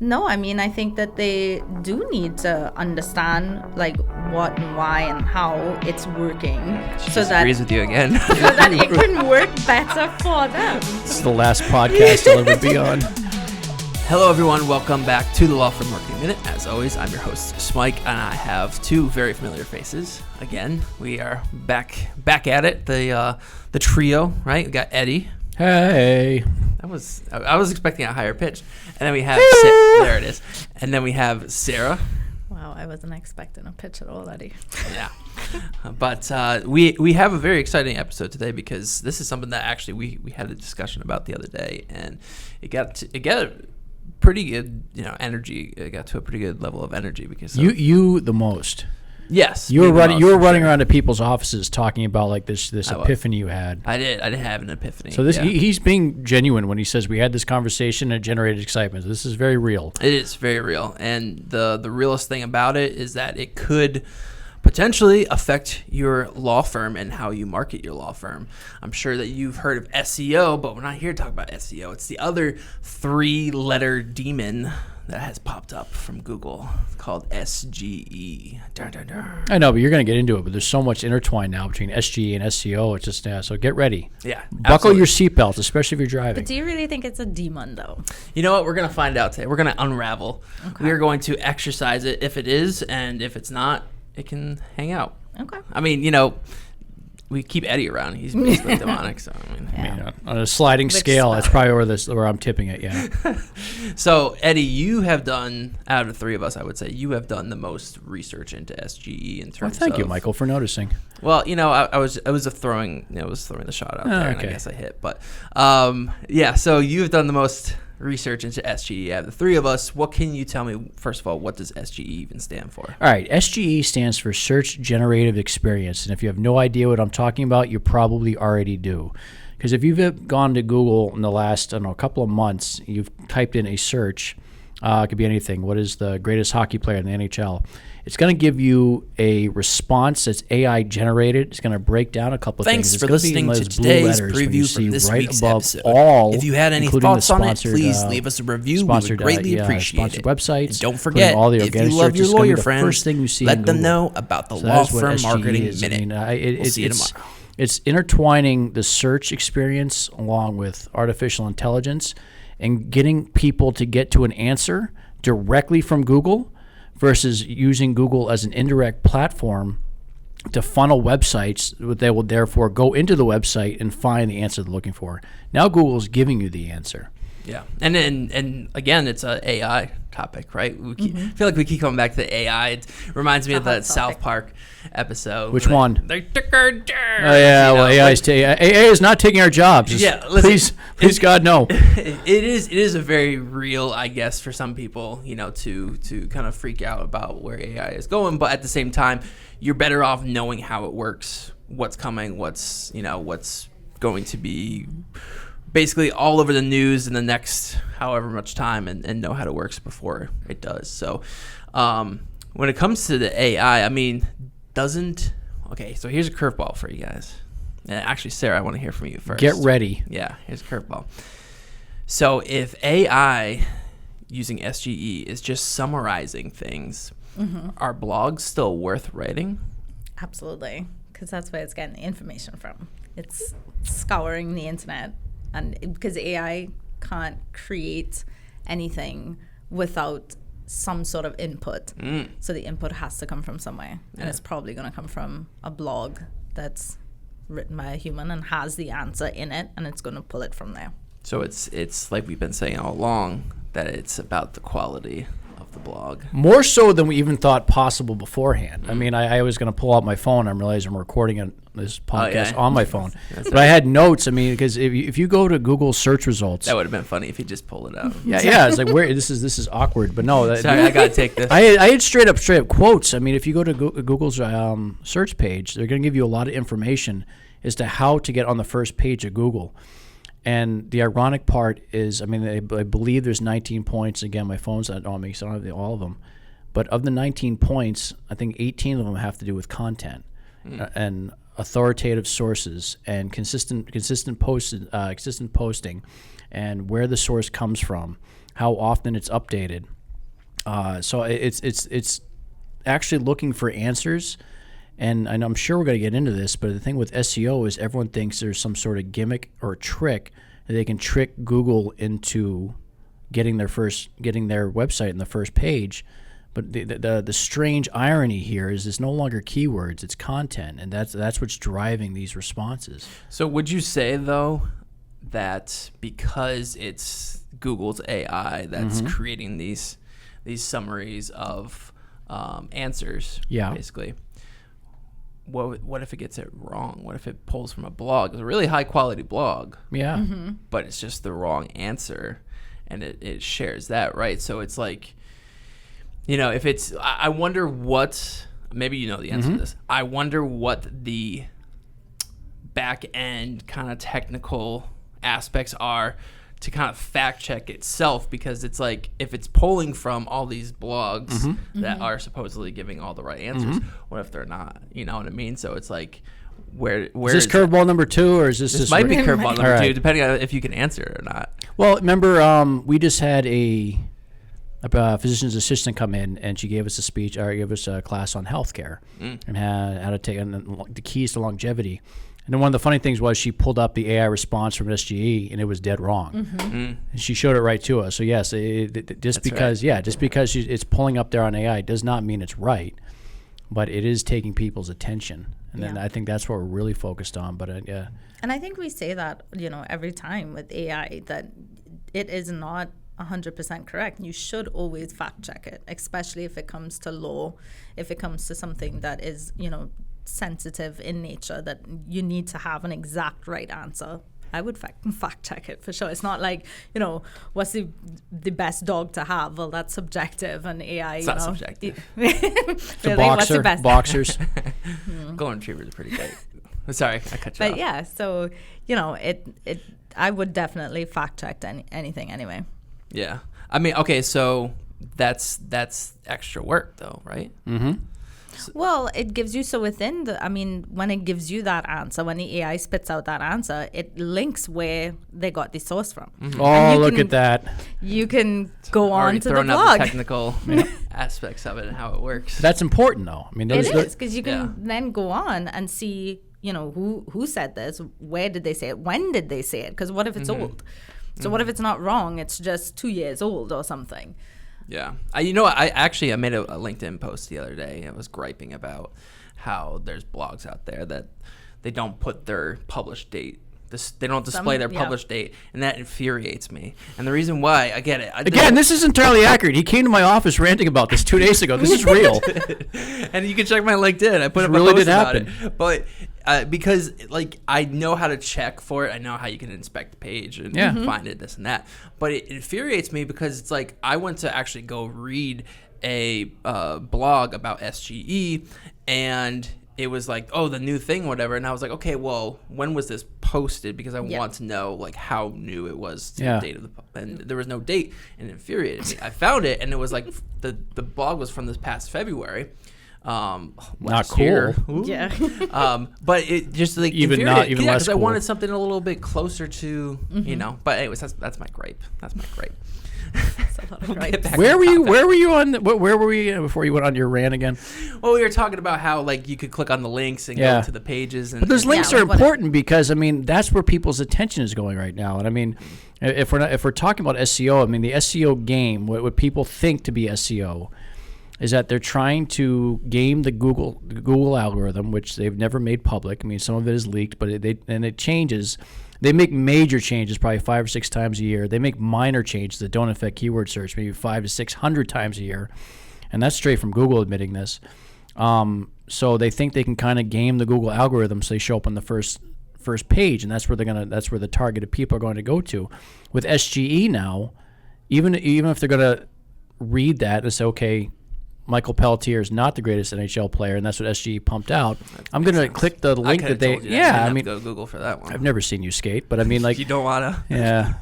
No, I mean, I think that they do need to understand like what and why and how it's working, She agrees with you again. so that it can work better for them. This is the last podcast I'll ever be on. Hello, everyone. Welcome back to the Law Firm Marketing Minute. As always, I'm your host, Smike, and I have two very familiar faces. Again, we are back at it. The trio, right? We got Eddie. Hey. I was expecting a higher pitch, and then we have there it is, and then we have Sarah. Wow, I wasn't expecting a pitch at all, Eddie. Yeah, but we have a very exciting episode today because this is something that actually we had a discussion about the other day, and it got pretty good, energy. It got to a pretty good level of energy because you the most. Yes, you were running around to people's offices talking about like this epiphany you had. I did have an epiphany. So he's being genuine when he says we had this conversation and it generated excitement. This is very real. It is very real, and the realest thing about it is that it could potentially affect your law firm and how you market your law firm. I'm sure that you've heard of SEO, but we're not here to talk about SEO. It's the other three-letter demon that has popped up from Google called SGE. Dun, dun, dun. I know, but you're going to get into it, but there's so much intertwined now between SGE and SEO. It's just, so get ready. Yeah, Buckle your seatbelts, especially if you're driving. But do you really think it's a demon, though? You know what? We're going to find out today. We're going to unravel. Okay. We are going to exercise it if it is, and if it's not, it can hang out. Okay. I mean, we keep Eddie around. He's basically demonic. So I mean, on a sliding scale, that's probably where I'm tipping it. Yeah. So Eddie, you have done, out of the three of us, I would say you have done the most research into SGE in terms. Well, thank you, Michael, for noticing. Well, I was throwing the shot out there, and I guess I hit. But so you've done the most research into SGE. Out of the three of us, what can you tell me, first of all, what does SGE even stand for? All right, SGE stands for Search Generative Experience, and if you have no idea what I'm talking about, you probably already do. Because if you've gone to Google in the last, couple of months, you've typed in a search, it could be anything. What is the greatest hockey player in the NHL? It's going to give you a response that's AI generated. It's going to break down a couple of things. Thanks for listening to today's preview from this week's episode. If you had any thoughts on it, please leave us a review. We would greatly appreciate it. Websites. And don't forget, if you love your lawyer friends, let them know about the Law Firm Marketing Minute. We'll see you tomorrow. It's intertwining the search experience along with artificial intelligence and getting people to get to an answer directly from Google versus using Google as an indirect platform to funnel websites. They will therefore go into the website and find the answer they're looking for. Now Google's giving you the answer. Yeah, and again, it's an AI topic, right? I feel like we keep coming back to the AI. It reminds me of that South Park episode. Which one? They took our jobs. Oh yeah, well AI is not taking our jobs. Please God, no. It is a very real, I guess, for some people, to kind of freak out about where AI is going. But at the same time, you're better off knowing how it works, what's coming, what's going to be basically all over the news in the next however much time and know how it works before it does. So when it comes to the AI, so here's a curveball for you guys. And actually, Sarah, I want to hear from you first. Get ready. Yeah, here's a curveball. So if AI using SGE is just summarizing things, are blogs still worth writing? Absolutely, because that's where it's getting the information from. It's scouring the internet. And because AI can't create anything without some sort of input. So the input has to come from somewhere. And it's probably going to come from a blog that's written by a human and has the answer in it, and it's going to pull it from there. So it's like we've been saying all along, that it's about the quality of the blog. More so than we even thought possible beforehand. I mean, I was going to pull out my phone. I'm realizing I'm recording this podcast on my phone. But I had notes. I mean, because if you go to Google search results, that would have been funny if you just pulled it out. Yeah. It's like this is awkward. But no, sorry, I got to take this. I had straight up quotes. I mean, if you go to Google's search page, they're going to give you a lot of information as to how to get on the first page of Google. And the ironic part is, I believe there's 19 points. Again, my phone's not on me, so I don't have all of them. But of the 19 points, I think 18 of them have to do with content and authoritative sources and consistent posting and where the source comes from how often it's updated. So it's actually looking for answers. And I'm sure we're going to get into this, but the thing with SEO is everyone thinks there's some sort of gimmick or trick that they can trick Google into getting their website in the first page. But the strange irony here is it's no longer keywords, it's content, and that's what's driving these responses. So would you say, though, that because it's Google's AI that's creating these summaries of answers, basically, what if it gets it wrong? What if it pulls from a blog? It's a really high-quality blog. Yeah. But it's just the wrong answer, and it shares that, right? So it's like, if it's, I wonder what, maybe you know the answer to this. I wonder what the back end kind of technical aspects are to kind of fact check itself, because it's like, if it's pulling from all these blogs that are supposedly giving all the right answers, what if they're not? You know what I mean? So it's like, where is this curveball number 2, or is this might be curveball number right. 2, depending on if you can answer it or not. Well, remember, we just had a physician's assistant come in, and she gave us a speech, or gave us a class on healthcare and how to take the keys to longevity. And then one of the funny things was she pulled up the AI response from SGE, and it was dead wrong. And she showed it right to us. So yes, just because it's pulling up there on AI does not mean it's right, but it is taking people's attention. And then I think that's what we're really focused on. But yeah. And I think we say that, every time with AI, that it is not 100% correct. You should always fact check it, especially if it comes to law, if it comes to something that is, sensitive in nature, that you need to have an exact right answer. I would fact check it for sure. It's not like, what's the best dog to have? Well, that's subjective, and AI, it's not subjective. The what's the best? Boxers. Golden retrievers are pretty great. Sorry, I cut you off. But yeah, so, I would definitely fact check anything anyway. Yeah. I mean, okay, so that's extra work though, right? Well, it gives you, so within when it gives you that answer, when the AI spits out that answer, it links where they got the source from. Oh, look at that. You can go on to the throwing blog. out the technical aspects of it and how it works. That's important, though. I mean, it is, because you can then go on and see, who said this, where did they say it, when did they say it, because what if it's old? So what if it's not wrong, it's just 2 years old or something? Yeah. I made a LinkedIn post the other day. I was griping about how there's blogs out there that they don't put their published date. They don't display their published date, and that infuriates me. And the reason why, I get it. Again, this is entirely accurate. He came to my office ranting about this 2 days ago. This is real. And you can check my LinkedIn. I put up a post about it. But because I know how to check for it. I know how you can inspect the page and find it, this and that. But it infuriates me because it's like I went to actually go read a blog about SGE, and it was like, oh, the new thing, whatever. And I was like, okay, well, when was this posted? Because I want to know how new it was to the date of and there was no date, and it infuriated me. I found it, and it was like the blog was from this past February. Not cool. Year. Yeah. But it just even not even less because cool. I wanted something a little bit closer to But anyways, that's my gripe. Where were you on? Where were we before you went on your rant again? Well, we were talking about how you could click on the links and go to the pages, but those links are important because that's where people's attention is going right now. And if we're talking about SEO, the SEO game, what people think to be SEO, is that they're trying to game the Google algorithm, which they've never made public. Some of it is leaked, but it changes. They make major changes probably 5 or 6 times a year. They make minor changes that don't affect keyword search, maybe 500 to 600 times a year, and that's straight from Google admitting this. So they think they can kind of game the Google algorithm so they show up on the first page, and that's where the targeted people are going to go to. With SGE now, even if they're going to read that and say, okay, Michael Pelletier is not the greatest NHL player, and that's what SGE pumped out. I'm going to click the link that they. Go Google for that one. I've never seen you skate, but you don't wanna. Yeah.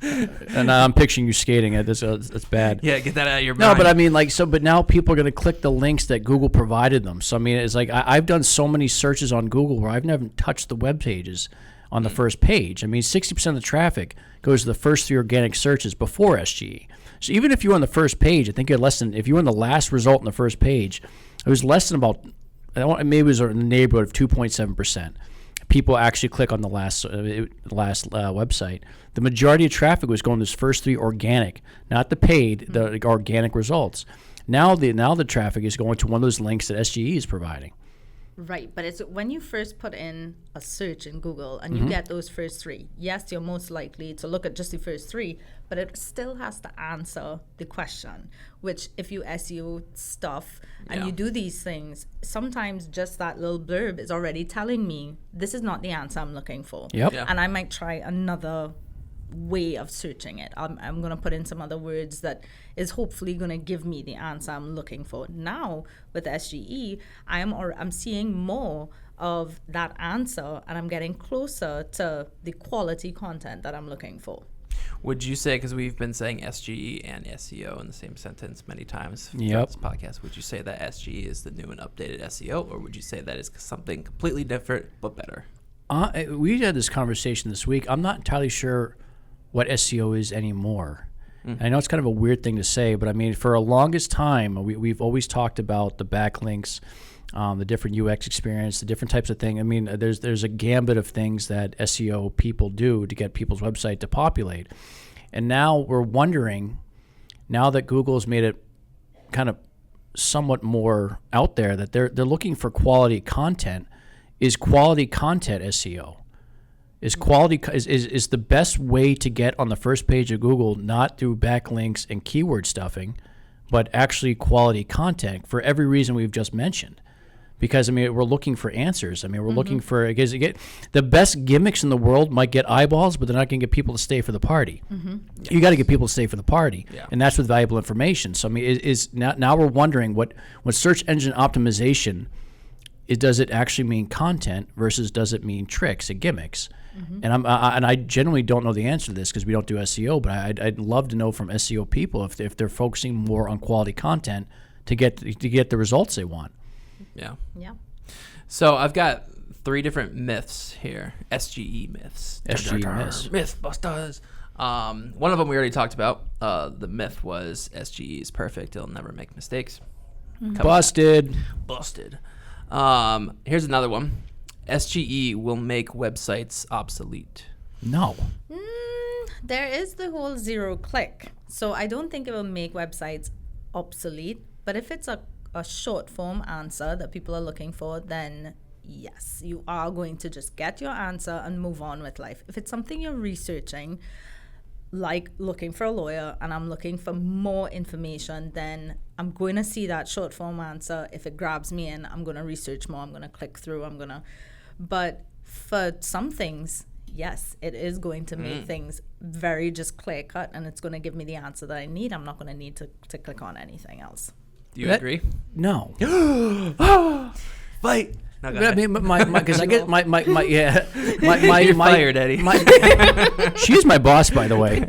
And I'm picturing you skating it. That's bad. Yeah, get that out of your mind. No, but but now people are going to click the links that Google provided them. So it's like I've done so many searches on Google where I've never touched the web pages on the first page. I mean, 60% of the traffic goes to the first 3 organic searches before SGE. So even if you're on the first page, I think you're less than, if you're on the last result on the first page, it was less than about, maybe it was in the neighborhood of 2.7%. People actually click on the last website. The majority of traffic was going to those first 3 organic, not the paid, the organic results. Now the traffic is going to one of those links that SGE is providing. Right, but it's when you first put in a search in Google and you get those first 3, yes, you're most likely to look at just the first 3, but it still has to answer the question, which if you SEO stuff and you do these things, sometimes just that little blurb is already telling me this is not the answer I'm looking for. Yep. Yeah. And I might try another way of searching it. I'm going to put in some other words that is hopefully going to give me the answer I'm looking for. Now with SGE, I'm seeing more of that answer, and I'm getting closer to the quality content that I'm looking for. Would you say, because we've been saying SGE and SEO in the same sentence many times throughout Yep. this podcast, would you say that SGE is the new and updated SEO, or would you say that is something completely different but better? We had this conversation this week. I'm not entirely sure what SEO is anymore. I know it's kind of a weird thing to say, but I mean, for a longest time, we've always talked about the backlinks, the different UX experience, the different types of things. I mean, there's a gambit of things that SEO people do to get people's website to populate. And now we're wondering, now that Google's made it kind of somewhat more out there, that they're looking for quality content. Is quality content SEO? Is quality is the best way to get on the first page of Google, not through backlinks and keyword stuffing, but actually quality content for every reason we've just mentioned. Because I mean, we're looking for answers. I mean, we're looking for the best gimmicks in the world might get eyeballs, but they're not going to get people to stay for the party. You got to get people to stay for the party, and that's with valuable information. So I mean, is now we're wondering what search engine optimization is. Does it actually mean content versus does it mean tricks and gimmicks? And I generally don't know the answer to this because we don't do SEO, but I'd love to know from SEO people if they're focusing more on quality content to get the results they want. Yeah. Yeah. So I've got 3 different myths here. SGE myths. SGE myths. Mythbusters. One of them we already talked about. The myth was SGE is perfect. It'll never make mistakes. Busted. Busted. Here's another one. SGE will make websites obsolete. No. There is the whole 0 click. So I don't think it will make websites obsolete, but if it's a short form answer that people are looking for, then yes, you are going to just get your answer and move on with life. If it's something you're researching, like looking for a lawyer and I'm looking for more information, then I'm going to see that short form answer. If it grabs me in, I'm going to research more, I'm going to click through, but for some things, yes, it is going to make things very just clear cut, and it's going to give me the answer that I need. I'm not going to need to click on anything else. Do you agree? No. Fight. No, go I ahead. mean, because I get my You're fired, Eddie. She's my boss, by the way.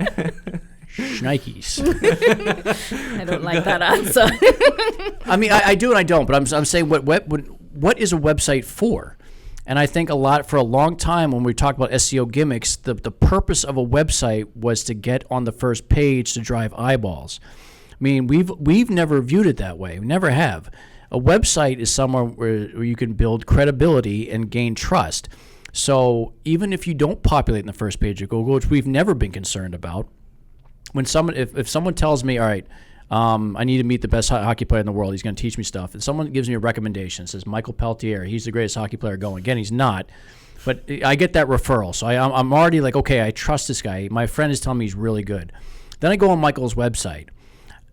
Shnikes. I don't like that answer. I mean, I do and I don't, but I'm saying what is a website for? And I think for a long time when we talk about SEO gimmicks, the purpose of a website was to get on the first page to drive eyeballs. I mean, we've never viewed it that way. We never have. A website is somewhere where you can build credibility and gain trust. So even if you don't populate in the first page of Google, which we've never been concerned about, when if someone tells me, all right, I need to meet the best hockey player in the world, he's going to teach me stuff, and someone gives me a recommendation, says Michael Peltier, he's the greatest hockey player going. Again, he's not, but I get that referral. So I'm already like, okay, I trust this guy. My friend is telling me he's really good. Then I go on Michael's website.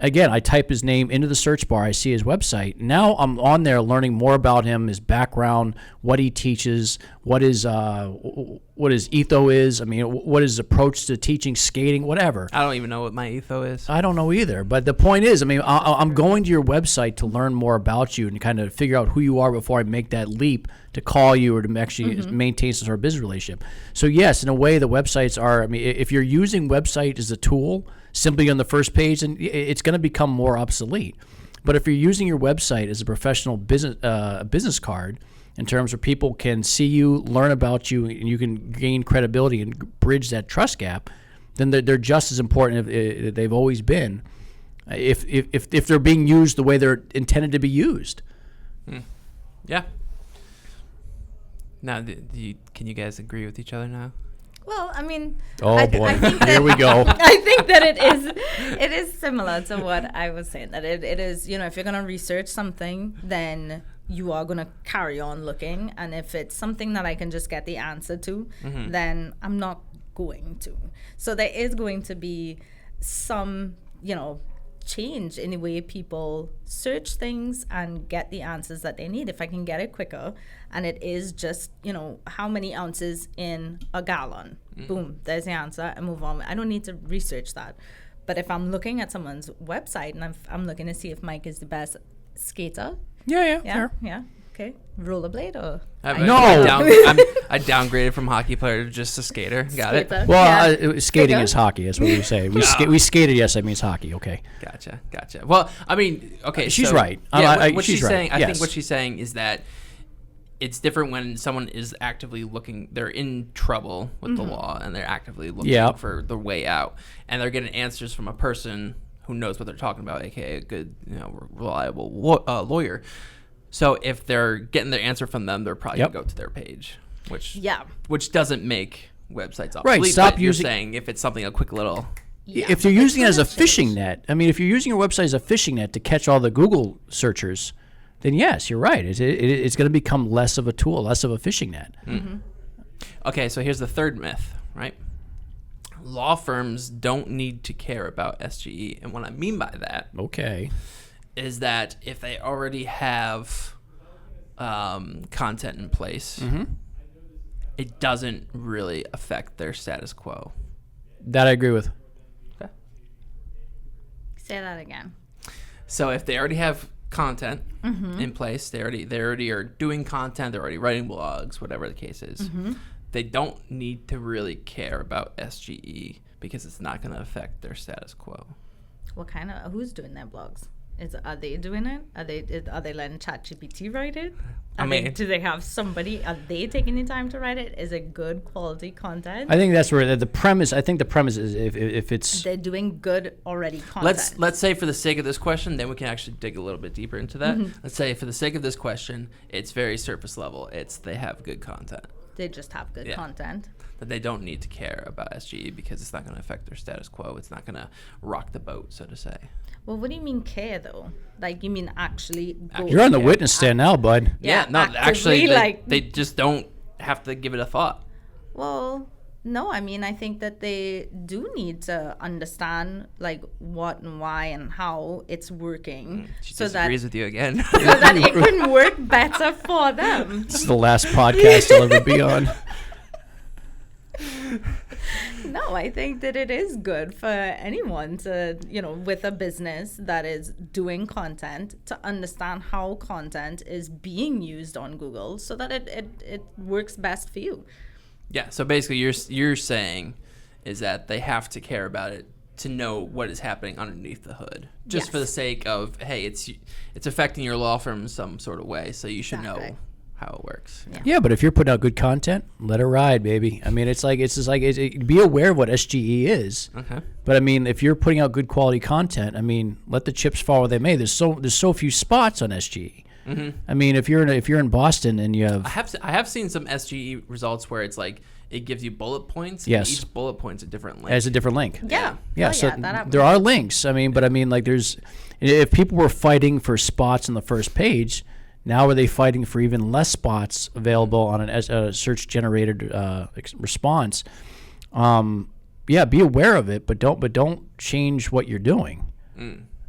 Again, I type his name into the search bar. I see his website. Now I'm on there learning more about him, his background, what he teaches, what his ethos is. I mean, what his approach to teaching, skating, whatever. I don't even know what my ethos is. I don't know either. But the point is, I mean, I'm going to your website to learn more about you and kind of figure out who you are before I make that leap to call you or to actually maintain some sort of business relationship. So yes, in a way, the websites are. I mean, if you're using website as a tool simply on the first page, then it's going to become more obsolete. But if you're using your website as a professional business card, in terms where people can see you, learn about you, and you can gain credibility and bridge that trust gap, then they're just as important if they've always been, if they're being used the way they're intended to be used. Yeah. Now, can you guys agree with each other now? Well, I mean, oh boy, I think that, here we go. I think that it is similar to what I was saying. That it is, if you're gonna research something, then you are gonna carry on looking, and if it's something that I can just get the answer to, then I'm not going to. So there is going to be some, change in the way people search things and get the answers that they need. If I can get it quicker, and it is just, how many ounces in a gallon, boom, there's the answer, and move on. I don't need to research that. But if I'm looking at someone's website and I'm looking to see if Mike is the best skater, Yeah, fair. okay, rollerblade or I downgraded from hockey player to just a skater. Got it. skater. Well, skating is hockey. That's what we say. We skated. Yes, that means hockey. Okay. Gotcha. Well, I mean, okay. She's so, right. Yeah, what she's she's right. saying, I Yes. think what she's saying is that it's different when someone is actively looking. They're in trouble with the law, and they're actively looking for the way out, and they're getting answers from a person who knows what they're talking about, aka a good, reliable lawyer. So if they're getting their answer from them, they're probably gonna go to their page, which doesn't make websites obsolete. Right. Stop but using. You're saying if it's something a quick little. If you're using it as a fishing net, I mean, if you're using your website as a fishing net to catch all the Google searchers, then yes, you're right. It's going to become less of a tool, less of a fishing net. Okay, so here's the third myth, right? Law firms don't need to care about SGE, and what I mean by that, is that if they already have content in place, it doesn't really affect their status quo. That I agree with. Okay. Say that again. So if they already have content in place, they already are doing content, they're already writing blogs, whatever the case is, they don't need to really care about SGE because it's not going to affect their status quo. Who's doing their blogs? Are they doing it? Are they letting ChatGPT write it? Do they have somebody? Are they taking the time to write it? Is it good quality content? I think that's where the premise. I think the premise is if it's they're doing good already content. Let's say for the sake of this question, then we can actually dig a little bit deeper into that. Let's say for the sake of this question, it's very surface level. They have good content. They just have good content. That they don't need to care about SGE because it's not going to affect their status quo. It's not going to rock the boat, so to say. Well, what do you mean care, though? Like, you mean actually go you're on the witness stand now, bud. Actually, they just don't have to give it a thought. Well, no, I mean, I think that they do need to understand, what and why and how it's working. She disagrees with you again. So that it can work better for them. This is the last podcast I'll ever be on. No, I think that it is good for anyone to, with a business that is doing content, to understand how content is being used on Google so that it works best for you. Yeah, so basically you're saying is that they have to care about it to know what is happening underneath the hood. Just for the sake of, hey, it's affecting your law firm in some sort of way, so you should know how it works. Yeah, but if you're putting out good content, let it ride, baby. I mean, be aware of what SGE is. Okay. But I mean, if you're putting out good quality content, I mean, let the chips fall where they may. There's so few spots on SGE. I mean, if you're in Boston and you have, I have seen some SGE results where it's like it gives you bullet points. Yes. And each bullet point's a different link. has a different link. Yeah. Yeah. So there are links. I mean, but I mean, if people were fighting for spots on the first page, now are they fighting for even less spots available on a search-generated response? Be aware of it, but don't change what you're doing.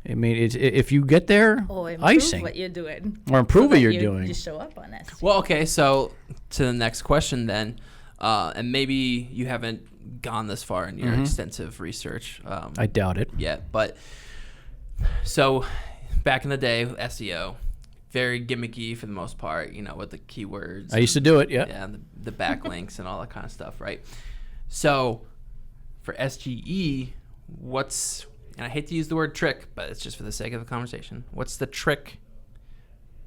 I mean, if you get there, icing what you're doing, or improve what you're doing. You show up on it. Well, okay. So to the next question then, and maybe you haven't gone this far in your extensive research. I doubt it. Yet, but so back in the day, SEO. Very gimmicky for the most part, with the keywords. I used to do it, yeah. Yeah, and the backlinks and all that kind of stuff, right? So for SGE, and I hate to use the word trick, but it's just for the sake of the conversation. What's the trick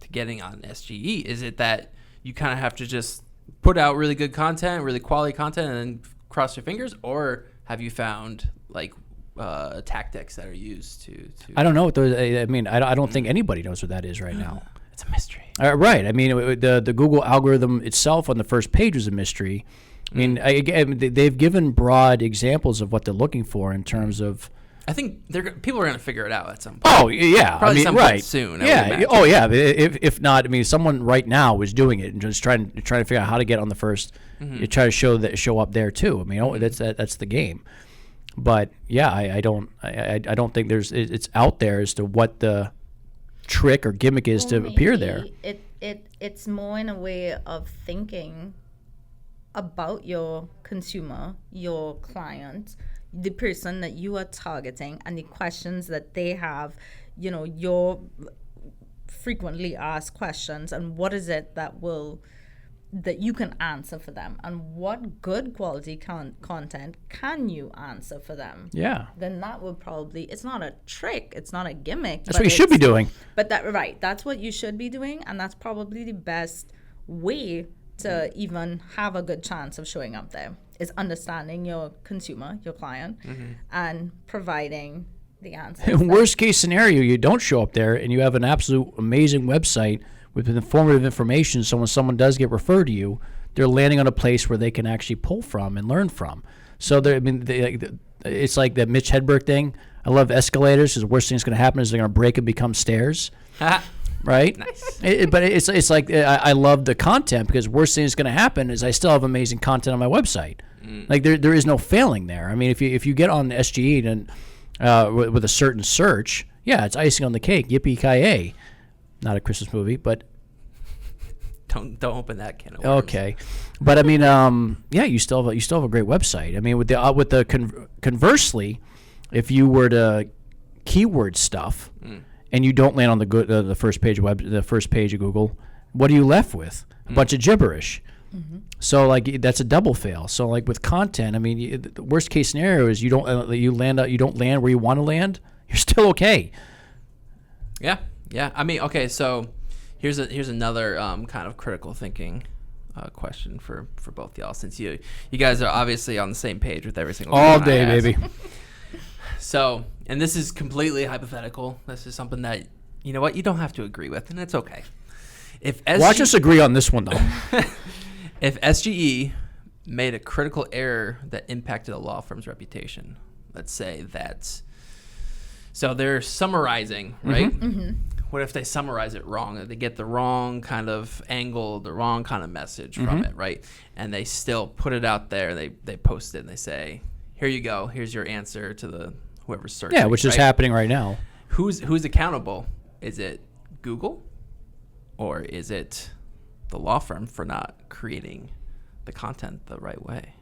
to getting on SGE? Is it that you kind of have to just put out really good content, really quality content, and then cross your fingers? Or have you found like tactics that are used to I don't know what those. I mean, I don't think anybody knows what that is right now. It's a mystery. Right. I mean, the Google algorithm itself on the first page was a mystery. I mean, they've given broad examples of what they're looking for in terms of. I think people are going to figure it out at some point. Oh yeah, Probably I mean, some point right soon. I would Yeah. imagine. Oh yeah. If not, I mean, someone right now is doing it and just trying to figure out how to get on the first. You try to show up there too. I mean, that's the game. But yeah, I don't think it's out there as to what the trick or gimmick is to appear there. It's more in a way of thinking about your consumer, your client, the person that you are targeting, and the questions that they have, your frequently asked questions, and what is it that you can answer for them, and what good quality content can you answer for them? Yeah. Then that would probably, it's not a trick, it's not a gimmick. That's what you should be doing. But that's what you should be doing, and that's probably the best way to even have a good chance of showing up there, is understanding your consumer, your client, and providing the answers. In worst case scenario, you don't show up there and you have an absolute amazing website with informative information, so when someone does get referred to you, they're landing on a place where they can actually pull from and learn from. So it's like that Mitch Hedberg thing. I love escalators because the worst thing that's going to happen is they're going to break and become stairs. Right? Nice. But it's like I love the content, because worst thing that's going to happen is I still have amazing content on my website. Like there is no failing there. I mean, if you get on SGE and with a certain search, yeah, it's icing on the cake. Yippee-ki-yay. Not a Christmas movie, but don't open that can of worms. Okay, but I mean, yeah, you still have a great website. I mean, conversely, if you were to keyword stuff and you don't land on the first page of Google, what are you left with? A bunch of gibberish. So like that's a double fail. So like with content, I mean, the worst case scenario is you don't land where you want to land. You're still okay. Yeah. I mean, okay. So here's another kind of critical thinking question for both y'all, since you guys are obviously on the same page with every single all one day, I ask. baby. So, and this is completely hypothetical. This is something that you know what you don't have to agree with, and it's okay. Watch us agree on this one though. If SGE made a critical error that impacted a law firm's reputation, let's say that, so they're summarizing, right? What if they summarize it wrong? They get the wrong kind of angle, the wrong kind of message from it, right? And they still put it out there. They post it and they say, "Here you go. Here's your answer to whoever's searching." Yeah, which is happening right now. Who's accountable? Is it Google, or is it the law firm for not creating the content the right way?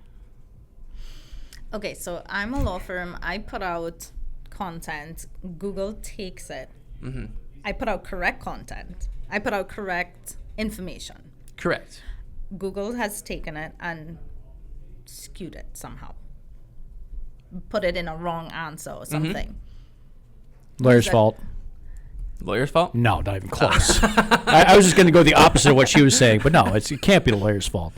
Okay, so I'm a law firm. I put out content. Google takes it. I put out correct content. I put out correct information. Correct. Google has taken it and skewed it somehow. Put it in a wrong answer or something. Lawyer's fault. Lawyer's fault? No, not even close. I was just going to go the opposite of what she was saying, but no, it can't be the lawyer's fault.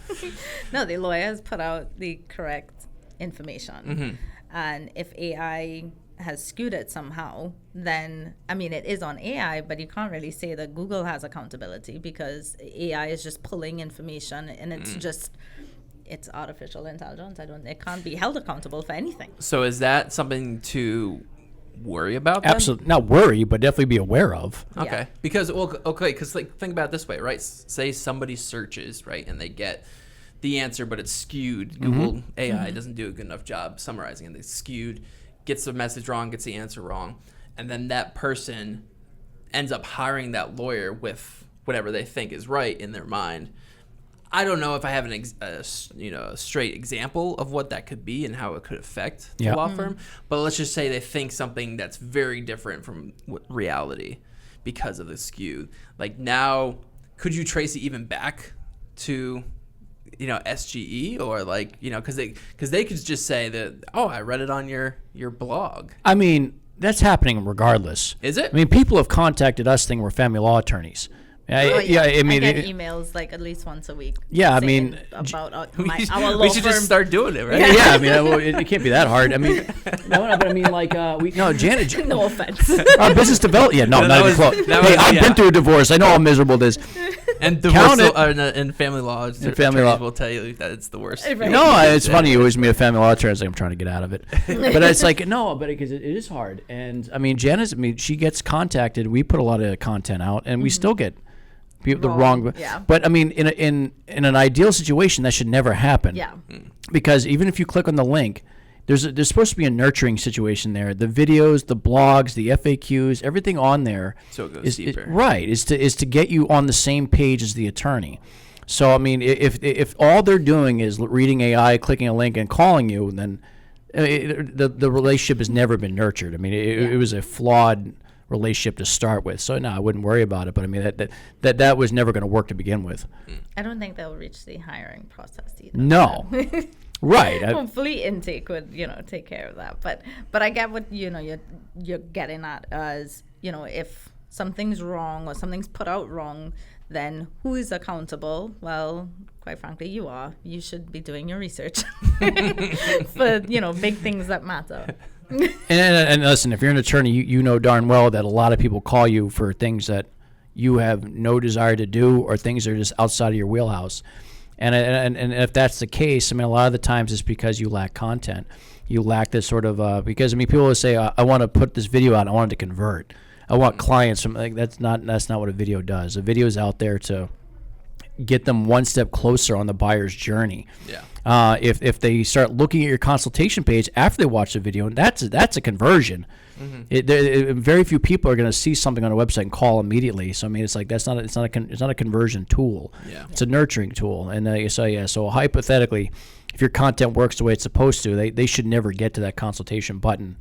No, the lawyer has put out the correct information. And if AI has skewed it somehow, then, I mean, it is on AI, but you can't really say that Google has accountability, because AI is just pulling information, and it's artificial intelligence. It can't be held accountable for anything. So is that something to worry about then? Absolutely. Not worry, but definitely be aware of. Okay. Yeah. Because like, think about it this way, right? Say somebody searches, right, and they get the answer, but it's skewed. Google AI doesn't do a good enough job summarizing it. It's skewed, gets the message wrong, gets the answer wrong, and then that person ends up hiring that lawyer with whatever they think is right in their mind. I don't know if I have a straight example of what that could be and how it could affect the law firm, but let's just say they think something that's very different from reality because of the skew. Like, now, could you trace it even back to SGE, or like, because they could just say that, oh, I read it on your blog. I mean, that's happening regardless. Is it? I mean, people have contacted us thinking we're family law attorneys. I mean, I get emails like at least once a week. Yeah, I saying mean, about our we law should firm. just start doing it, right? yeah, I mean, well, it can't be that hard. I mean, no, but I mean, like, Janet. No offense. Business development. Yeah, no, No, not that even was- close. that Hey, was- I've yeah. been through a divorce. I know how miserable it is. And Count divorce it. and family law, family attorneys law. will tell you that it's the worst. Right. No, it's funny. You always meet a family law attorney. It's like, I'm trying to get out of it. But it's like, no, but because it is hard. And I mean, Janice, she gets contacted. We put a lot of content out, and we still get the wrong. Yeah. But I mean, in an ideal situation, that should never happen. Yeah. Because even if you click on the link, there's supposed to be a nurturing situation there. The videos, the blogs, the FAQs, everything on there. So it goes deeper. Is to get you on the same page as the attorney. So I mean, if all they're doing is reading AI, clicking a link, and calling you, then the relationship has never been nurtured. I mean, it was a flawed relationship to start with. So no, I wouldn't worry about it. But I mean, that was never going to work to begin with. I don't think they'll reach the hiring process either. No. Right. Hopefully intake would, take care of that. But I get what, you're getting at as, if something's wrong or something's put out wrong, then who is accountable? Well, quite frankly, you are. You should be doing your research for, big things that matter. And listen, if you're an attorney, you know darn well that a lot of people call you for things that you have no desire to do or things that are just outside of your wheelhouse. And if that's the case, I mean, a lot of the times it's because you lack content. You lack this sort of because I mean, people will say, I want to put this video out. I want it to convert. I want clients from like that's not what a video does. A video is out there to get them one step closer on the buyer's journey. Yeah. If they start looking at your consultation page after they watch the video, and that's a conversion. Very few people are going to see something on a website and call immediately. So I mean, it's like it's not a conversion tool. Yeah. It's a nurturing tool. And so hypothetically, if your content works the way it's supposed to, they should never get to that consultation button,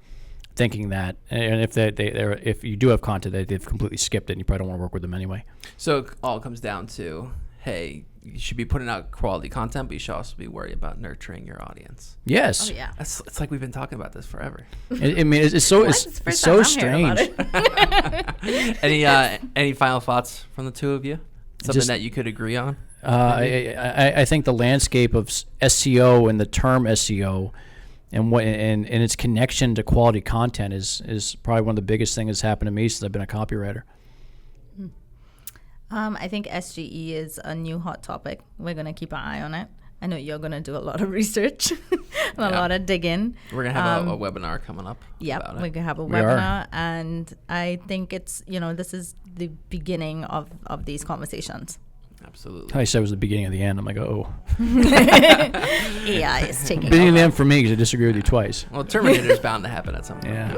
thinking that. And if you do have content, they've completely skipped it, and you probably don't want to work with them anyway. So it all comes down to, hey, you should be putting out quality content, but you should also be worried about nurturing your audience. Yes. Oh, yeah. It's like we've been talking about this forever. I mean, it's so What? It's the it's first so time I'm hearing strange. about it. Any final thoughts from the two of you? Something that you could agree on? I think the landscape of SEO and the term SEO and its connection to quality content is probably one of the biggest things that's happened to me since I've been a copywriter. I think SGE is a new hot topic. We're going to keep an eye on it. I know you're going to do a lot of research and a lot of digging. We're going to have a webinar coming up. Yep, about we're it. going to have a We are. webinar. And I think it's, this is the beginning of these conversations. Absolutely. I said it was the beginning of the end. I'm like, oh. AI is taking Beginning of the over. end for me because I disagree with you twice. Well, Terminator's bound to happen at some point. Yeah.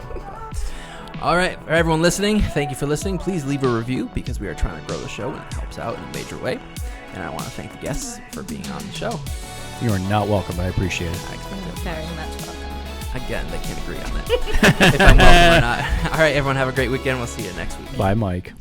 All right, for everyone listening, thank you for listening. Please leave a review because we are trying to grow the show and it helps out in a major way. And I want to thank the guests for being on the show. You are not welcome, but I appreciate it. I expect You're it. very much welcome. Again, they can't agree on that. If I'm welcome or not. All right, everyone, have a great weekend. We'll see you next week. Bye, Mike.